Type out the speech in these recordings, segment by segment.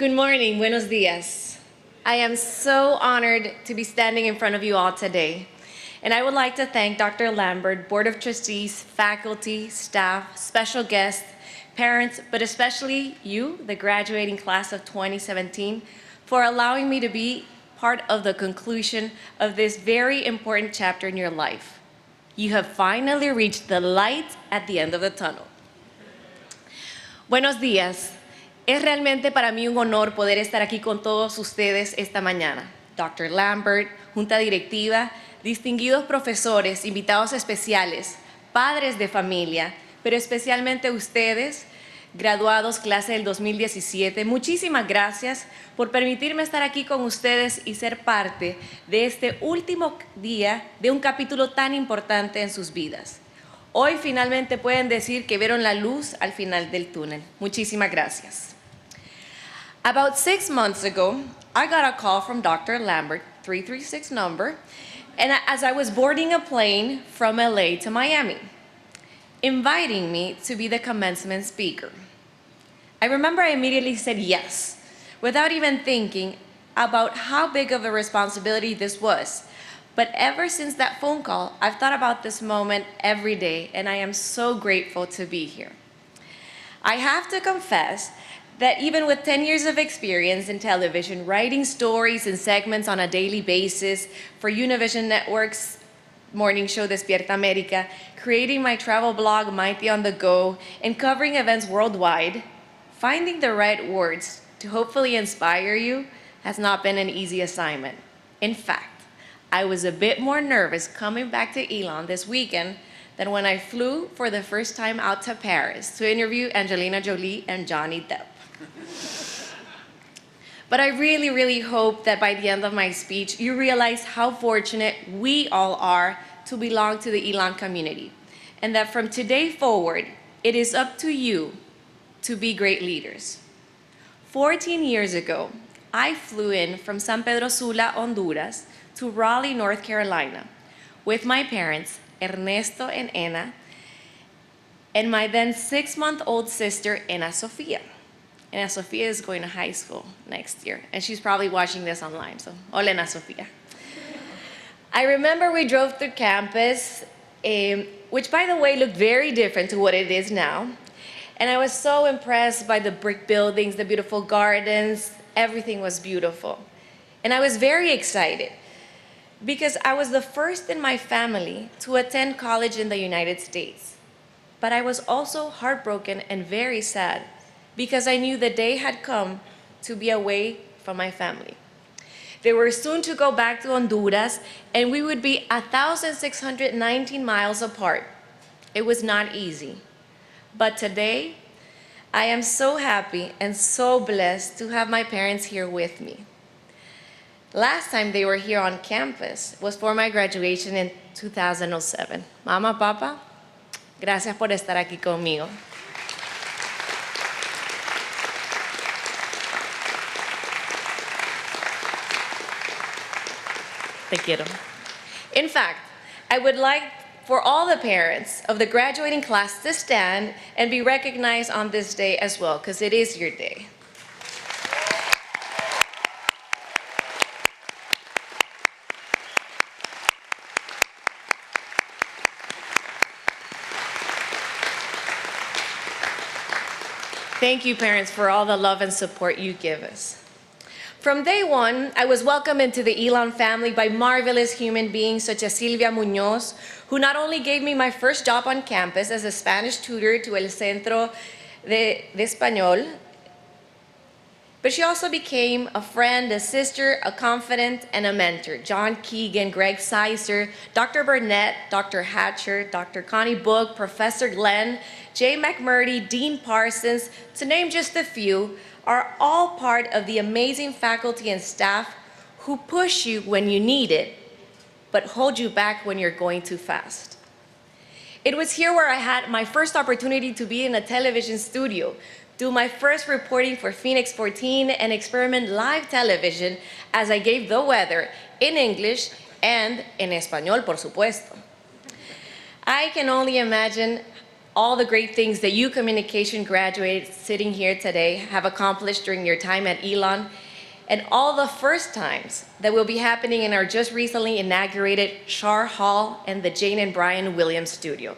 Good morning, buenos dias. I am so honored to be standing in front of you all today. And I would like to thank Dr. Lambert, Board of Trustees, faculty, staff, special guests, parents, but especially you, the graduating class of 2017, for allowing me to be part of the conclusion of this very important chapter in your life. You have finally reached the light at the end of the tunnel. Buenos días. Es realmente para mí un honor poder estar aquí con todos ustedes esta mañana. Dr. Lambert, junta directiva, distinguidos profesores, invitados especiales, padres de familia, pero especialmente ustedes, graduados clase del 2017, muchísimas gracias por permitirme estar aquí con ustedes y ser parte de este último día de un capítulo tan importante en sus vidas. Hoy finalmente pueden decir que vieron la luz al final del túnel. Muchísimas gracias. About 6 months ago, I got a call from Dr. Lambert, 336 number, and as I was boarding a plane from LA to Miami, inviting me to be the commencement speaker. I remember I immediately said yes, without even thinking about how big of a responsibility this was. But ever since that phone call, I've thought about this moment every day, and I am so grateful to be here. I have to confess that even with 10 years of experience in television, writing stories and segments on a daily basis for Univision Network's morning show Despierta América, creating my travel blog Maity on the Go, and covering events worldwide, finding the right words to hopefully inspire you has not been an easy assignment. In fact, I was a bit more nervous coming back to Elon this weekend than when I flew for the first time out to Paris to interview Angelina Jolie and Johnny Depp. But I really, really hope that by the end of my speech, you realize how fortunate we all are to belong to the Elon community, and that from today forward, it is up to you to be great leaders. 14 years ago, I flew in from San Pedro Sula, Honduras, to Raleigh, North Carolina, with my parents, Ernesto and Ana, and my then 6-month-old sister, Ana Sofia. Ana Sofia is going to high school next year, and she's probably watching this online, so hola, Ana Sofia. I remember we drove through campus, which, by the way, looked very different to what it is now, and I was so impressed by the brick buildings, the beautiful gardens, everything was beautiful. And I was very excited, because I was the first in my family to attend college in the United States. But I was also heartbroken and very sad, because I knew the day had come to be away from my family. They were soon to go back to Honduras, and we would be 1,619 miles apart. It was not easy. But today, I am so happy and so blessed to have my parents here with me. Last time they were here on campus was for my graduation in 2007. Mama, Papa, gracias por estar aquí conmigo. Te quiero. In fact, I would like for all the parents of the graduating class to stand and be recognized on this day as well, because it is your day. Thank you, parents, for all the love and support you give us. From day one, I was welcomed into the Elon family by marvelous human beings such as Silvia Muñoz, who not only gave me my first job on campus as a Spanish tutor to El Centro de Español, but she also became a friend, a sister, a confidant, and a mentor. John Keegan, Greg Sizer, Dr. Burnett, Dr. Hatcher, Dr. Connie Book, Professor Glenn, Jay McMurdy, Dean Parsons, to name just a few, are all part of the amazing faculty and staff who push you when you need it, but hold you back when you're going too fast. It was here where I had my first opportunity to be in a television studio, do my first reporting for Phoenix 14 and experiment live television as I gave the weather in English and en español, por supuesto. I can only imagine all the great things that you communication graduates sitting here today have accomplished during your time at Elon, and all the first times that will be happening in our just recently inaugurated Shar Hall and the Jane and Brian Williams studio.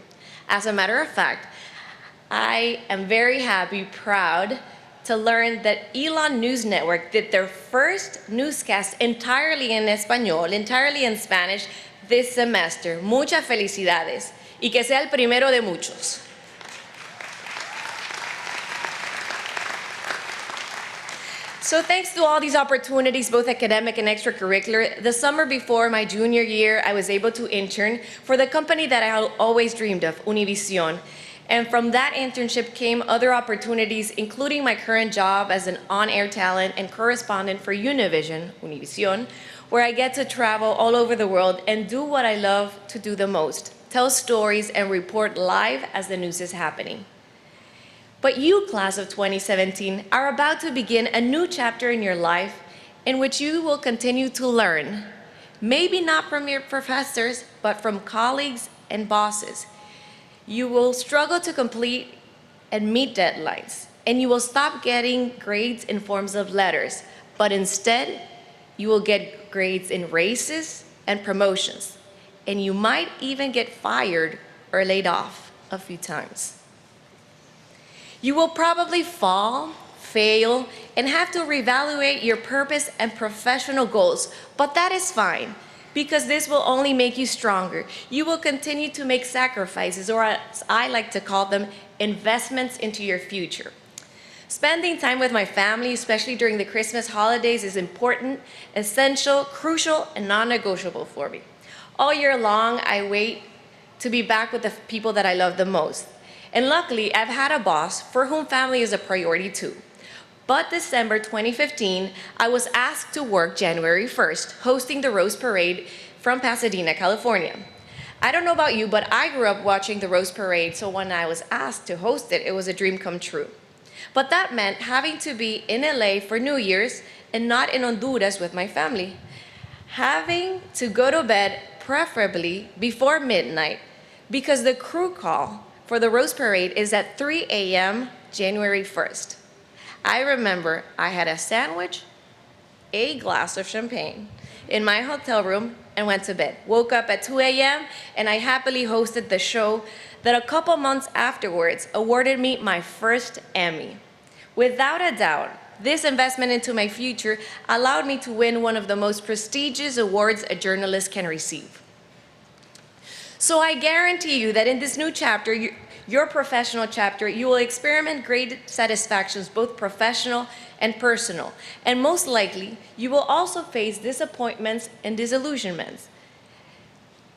As a matter of fact, I am very happy, proud to learn that Elon News Network did their first newscast entirely in español, entirely in Spanish this semester. Muchas felicidades y que sea el primero de muchos. So thanks to all these opportunities, both academic and extracurricular, the summer before my junior year, I was able to intern for the company that I always dreamed of, Univision. And from that internship came other opportunities, including my current job as an on-air talent and correspondent for Univision, where I get to travel all over the world and do what I love to do the most, tell stories and report live as the news is happening. But you, class of 2017, are about to begin a new chapter in your life in which you will continue to learn, maybe not from your professors, but from colleagues and bosses. You will struggle to complete and meet deadlines, and you will stop getting grades in forms of letters, but instead, you will get grades in raises and promotions, and you might even get fired or laid off a few times. You will probably fall, fail, and have to reevaluate your purpose and professional goals, but that is fine, because this will only make you stronger. You will continue to make sacrifices, or as I like to call them, investments into your future. Spending time with my family, especially during the Christmas holidays, is important, essential, crucial, and non-negotiable for me. All year long, I wait to be back with the people that I love the most. And luckily, I've had a boss for whom family is a priority too. But December 2015, I was asked to work January 1st, hosting the Rose Parade from Pasadena, California. I don't know about you, but I grew up watching the Rose Parade, so when I was asked to host it, it was a dream come true. But that meant having to be in LA for New Year's and not in Honduras with my family. Having to go to bed, preferably before midnight, because the crew call for the Rose Parade is at 3 a.m. January 1st. I remember I had a sandwich, a glass of champagne in my hotel room and went to bed. Woke up at 2 a.m. and I happily hosted the show that a couple months afterwards awarded me my first Emmy. Without a doubt, this investment into my future allowed me to win one of the most prestigious awards a journalist can receive. So I guarantee you that in this new chapter, your professional chapter, you will experiment great satisfactions, both professional and personal. And most likely, you will also face disappointments and disillusionments.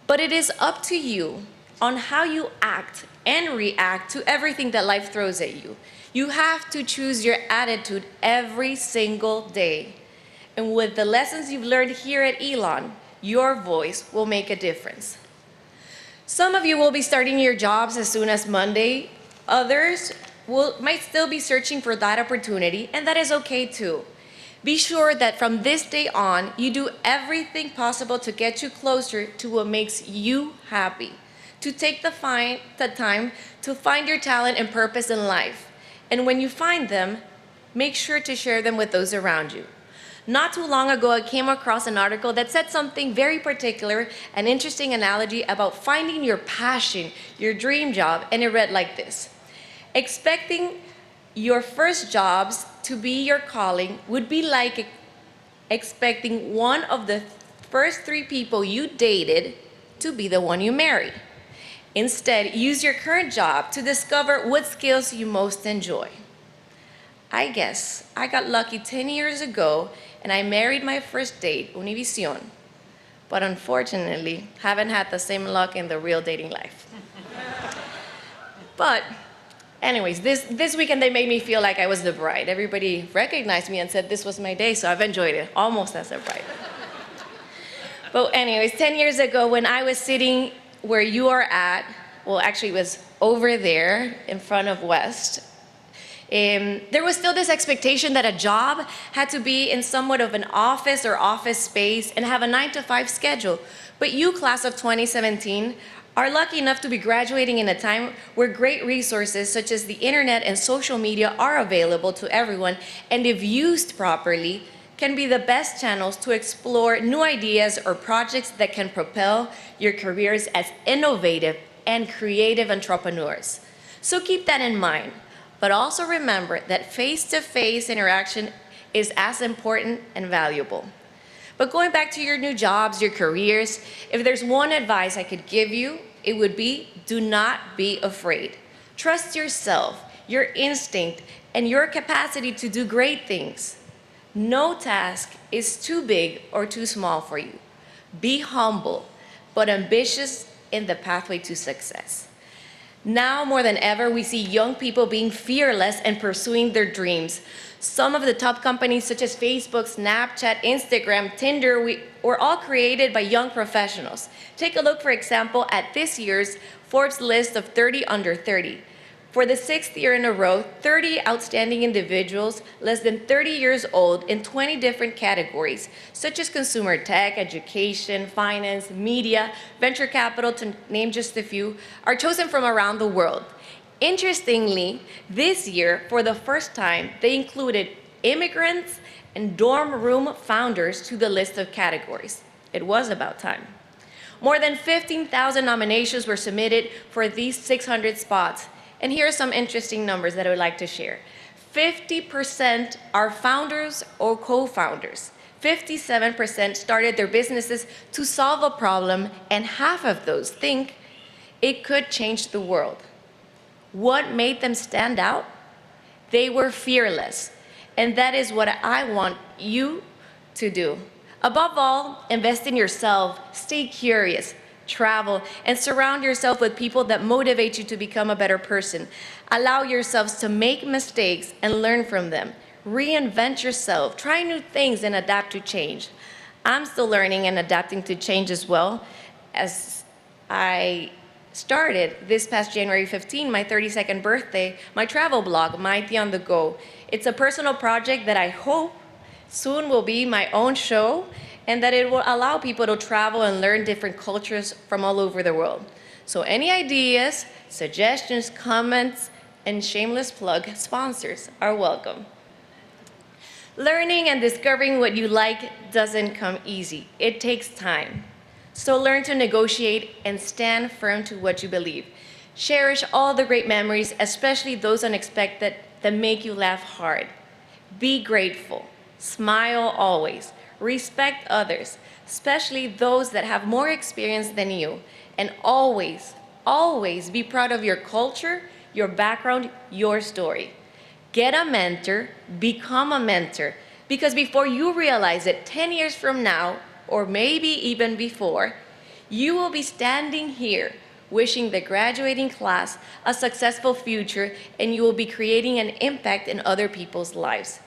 But it is up to you on how you act and react to everything that life throws at you. You have to choose your attitude every single day. And with the lessons you've learned here at Elon, your voice will make a difference. Some of you will be starting your jobs as soon as Monday. Others might still be searching for that opportunity, and that is okay too. Be sure that from this day on, you do everything possible to get you closer to what makes you happy, to take the time to find your talent and purpose in life. And when you find them, make sure to share them with those around you. Not too long ago, I came across an article that said something very particular, an interesting analogy about finding your passion, your dream job, and it read like this. Expecting your first jobs to be your calling would be like expecting one of the first 3 people you dated to be the one you marry. Instead, use your current job to discover what skills you most enjoy. I guess I got lucky 10 years ago and I married my first date, Univision, but unfortunately haven't had the same luck in the real dating life. But anyways, this weekend they made me feel like I was the bride. Everybody recognized me and said this was my day, so I've enjoyed it, almost as a bride. But anyways, 10 years ago when I was sitting where you are at, well actually it was over there in front of West, there was still this expectation that a job had to be in somewhat of an office or office space and have a 9-to-5 schedule. But you, class of 2017, are lucky enough to be graduating in a time where great resources such as the internet and social media are available to everyone, and if used properly, can be the best channels to explore new ideas or projects that can propel your careers as innovative and creative entrepreneurs. So keep that in mind, but also remember that face-to-face interaction is as important and valuable. But going back to your new jobs, your careers, if there's one advice I could give you, it would be do not be afraid. Trust yourself, your instinct, and your capacity to do great things. No task is too big or too small for you. Be humble, but ambitious in the pathway to success. Now more than ever, we see young people being fearless and pursuing their dreams. Some of the top companies such as Facebook, Snapchat, Instagram, Tinder were all created by young professionals. Take a look, for example, at this year's Forbes list of 30 under 30. For the 6th year in a row, 30 outstanding individuals less than 30 years old in 20 different categories, such as consumer tech, education, finance, media, venture capital, to name just a few, are chosen from around the world. Interestingly, this year, for the first time, they included immigrants and dorm room founders to the list of categories. It was about time. More than 15,000 nominations were submitted for these 600 spots. And here are some interesting numbers that I would like to share. 50% are founders or co-founders. 57% started their businesses to solve a problem, and half of those think it could change the world. What made them stand out? They were fearless, and that is what I want you to do. Above all, invest in yourself, stay curious, travel, and surround yourself with people that motivate you to become a better person. Allow yourselves to make mistakes and learn from them. Reinvent yourself, try new things, and adapt to change. I'm still learning and adapting to change as well, as I started this past January 15, my 32nd birthday, my travel blog, Maity on the Go. It's a personal project that I hope soon will be my own show, and that it will allow people to travel and learn different cultures from all over the world. So any ideas, suggestions, comments, and shameless plug sponsors are welcome. Learning and discovering what you like doesn't come easy. It takes time. So learn to negotiate and stand firm to what you believe. Cherish all the great memories, especially those unexpected that make you laugh hard. Be grateful. Smile always. Respect others, especially those that have more experience than you. And always, always be proud of your culture, your background, your story. Get a mentor, become a mentor, because before you realize it, 10 years from now, or maybe even before, you will be standing here wishing the graduating class a successful future, and you will be creating an impact in other people's lives.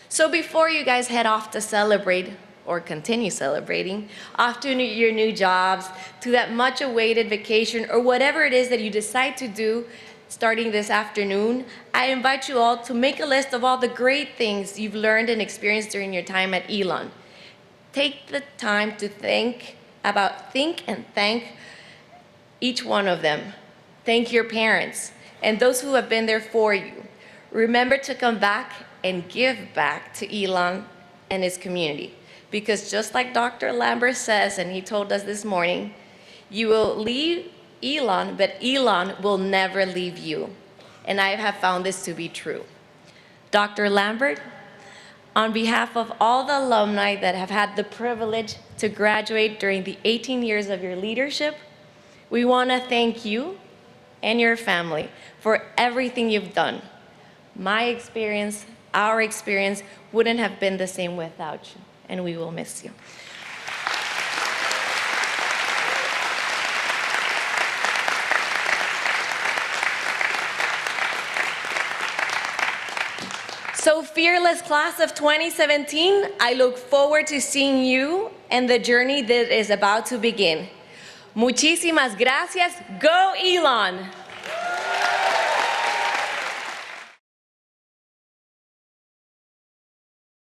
So before you guys head off to celebrate, or continue celebrating, off to your new jobs, to that much-awaited vacation, or whatever it is that you decide to do starting this afternoon, I invite you all to make a list of all the great things you've learned and experienced during your time at Elon. Take the time to think and thank each one of them. Thank your parents and those who have been there for you. Remember to come back and give back to Elon and his community. Because just like Dr. Lambert says, and he told us this morning, you will leave Elon, but Elon will never leave you. And I have found this to be true. Dr. Lambert, on behalf of all the alumni that have had the privilege to graduate during the 18 years of your leadership, we want to thank you and your family for everything you've done. My experience, our experience, wouldn't have been the same without you, and we will miss you. So fearless class of 2017, I look forward to seeing you and the journey that is about to begin. Muchísimas gracias. Go Elon!